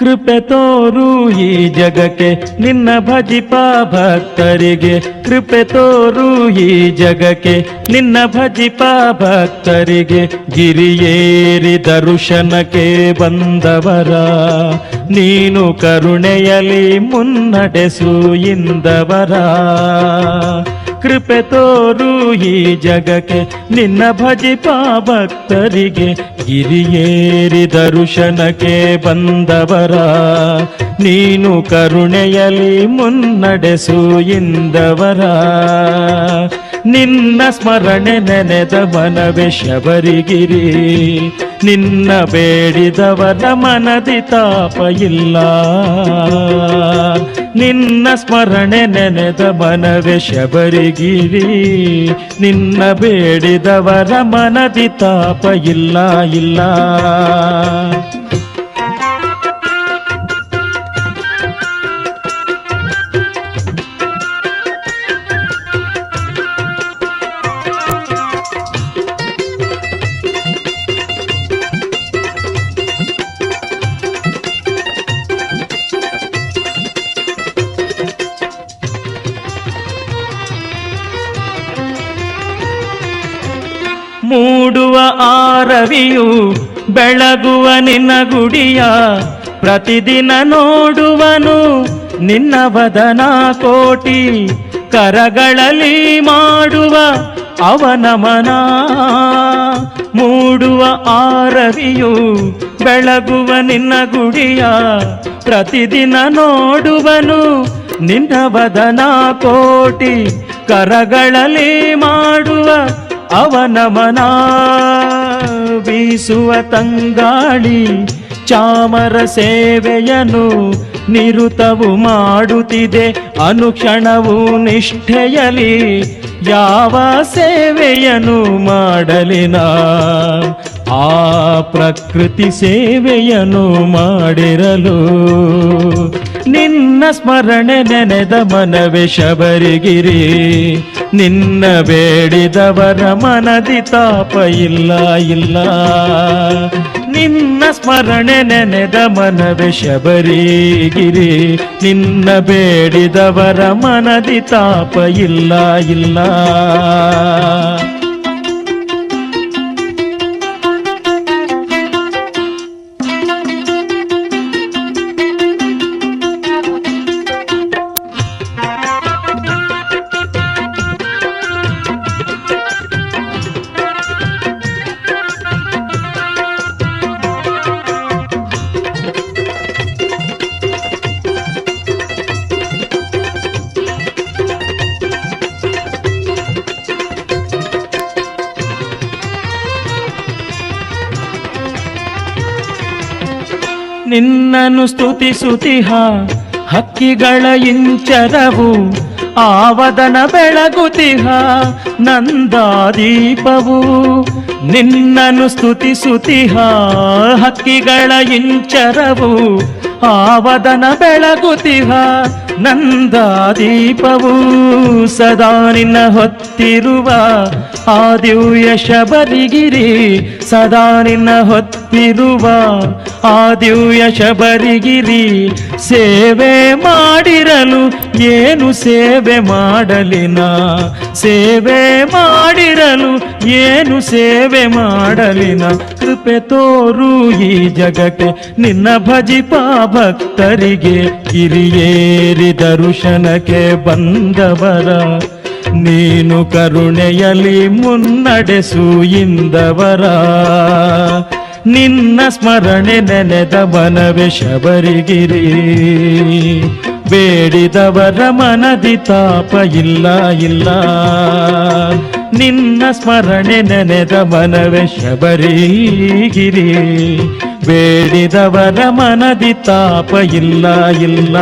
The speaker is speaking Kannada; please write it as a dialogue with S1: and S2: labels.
S1: ಕೃಪೆ ತೋರು ಈ ಜಗಕ್ಕೆ ನಿನ್ನ ಭಜಿಪ ಭಕ್ತರಿಗೆ, ಕೃಪೆ ತೋರು ಈ ಜಗಕ್ಕೆ ನಿನ್ನ ಭಜಿಪ ಭಕ್ತರಿಗೆ. ಗಿರಿಯೇರಿ ದರ್ಶನಕ್ಕೆ ಬಂದವರ ನೀನು ಕರುಣೆಯಲಿ ಮುನ್ನಡೆಸು ಇಂದವರ. ಕೃಪೆ ತೋರು ಈ ಜಗಕ್ಕೆ ನಿನ್ನ ಭಜಿಪ ಭಕ್ತರಿಗೆ, ಗಿರಿಯೇರಿ ದರ್ಶನಕ್ಕೆ ಬಂದವರ ನೀನು ಕರುಣೆಯಲಿ ಮುನ್ನಡೆಸು ಇಂದವರ. ನಿನ್ನ ಸ್ಮರಣೆ ನೆನೆದ ಮನವೇ ಶಬರಿಗಿರಿ, ನಿನ್ನ ಬೇಡಿದವರ ಮನದಿ ತಾಪ ಇಲ್ಲ. ನಿನ್ನ ಸ್ಮರಣೆ ನೆನೆದ ಮನವೇ ಶಬರಿಗಿರಿ, ನಿನ್ನ ಬೇಡಿದವರ ಮನದಿ ತಾಪ ಇಲ್ಲ ಇಲ್ಲ. ಮೂಡುವ ಆರವಿಯು ಬೆಳಗುವ ನಿನ್ನ ಗುಡಿಯ, ಪ್ರತಿದಿನ ನೋಡುವನು ನಿನ್ನ ವದನ ಕೋಟಿ. ಕರಗಳಲ್ಲಿ ಮಾಡುವ ಅವನಮನ, ಮೂಡುವ ಆರವಿಯು ಬೆಳಗುವ ನಿನ್ನ ಗುಡಿಯ, ಪ್ರತಿದಿನ ನೋಡುವನು ನಿನ್ನ ವದನ ಕೋಟಿ. ಕರಗಳಲ್ಲಿ ಮಾಡುವ ಅವನಮನ, ಬೀಸುವ ತಂಗಾಳಿ ಚಾಮರ ಸೇವೆಯನು ನಿರುತವು ಮಾಡುತ್ತಿದೆ ಅನುಕ್ಷಣವು ನಿಷ್ಠೆಯಲಿ. ಯಾವ ಸೇವೆಯನು ಮಾಡಲಿನ ಆ ಪ್ರಕೃತಿ ಸೇವೆಯನು ಮಾಡಿರಲು. ನಿನ್ನ ಸ್ಮರಣೆ ನೆನೆದ ಮನವೇ ಶಬರಿಗಿರಿ, ನಿನ್ನ ಬೇಡಿದವರ ಮನದಿ ತಾಪ ಇಲ್ಲ ಇಲ್ಲ. ನಿನ್ನ ಸ್ಮರಣೆ ನೆನೆದ ಮನವೇ ಶಬರಿಗಿರಿ, ನಿನ್ನ ಬೇಡಿದವರ ಮನದಿ ತಾಪ ಇಲ್ಲ ಇಲ್ಲ. ನಿನ್ನನ್ನು ಸ್ತುತಿಸುತಿಹ ಹಕ್ಕಿಗಳ ಇಂಚರವು, ಆವದನ ಬೆಳಗುತಿಹ ನಂದಾದೀಪವು. ನಿನ್ನನ್ನು ಸ್ತುತಿಸುತಿಹ ಹಕ್ಕಿಗಳ ಇಂಚರವು, ಆವದನ ಬೆಳಗುತಿಹ ನಂದಾದೀಪವು. ಸದಾ ನಿನ್ನ ಹೊತ್ತಿರುವ ಆ ದಿವ್ಯ ಶಬರಿಗಿರಿ, ಸದಾ ನಿನ್ನ ಹೊತ್ತಿರುವ ಆ ದಿವ್ಯ ಶಬರಿಗಿರಿ. ಸೇವೆ ಮಾಡಿರಲು ಏನು ಸೇವೆ ಮಾಡಲಿನ, ಸೇವೆ ಮಾಡಿರಲು ಏನು ಸೇವೆ ಮಾಡಲಿನ. ಕೃಪೆ ತೋರು ಈ ಜಗಕ್ಕೆ ನಿನ್ನ ಭಜಿಪ ಭಕ್ತರಿಗೆ, ಗಿರಿಯೇರಿ ದರ್ಶನಕ್ಕೆ ಬಂದವರ ನೀನು ಕರುಣೆಯಲಿ ಮುನ್ನಡೆಸು ಇಂದವರ. ನಿನ್ನ ಸ್ಮರಣೆ ನೆನೆದ ಮನವೇ ಶಬರಿಗಿರಿ, ಬೇಡಿದವರ ಮನದಿ ತಾಪ ಇಲ್ಲ ಇಲ್ಲ. ನಿನ್ನ ಸ್ಮರಣೆ ನೆನೆದ ಮನವೇ ಶಬರಿಗಿರಿ, ಬೇಡಿದವರ ಮನದಿ ತಾಪ ಇಲ್ಲ ಇಲ್ಲ.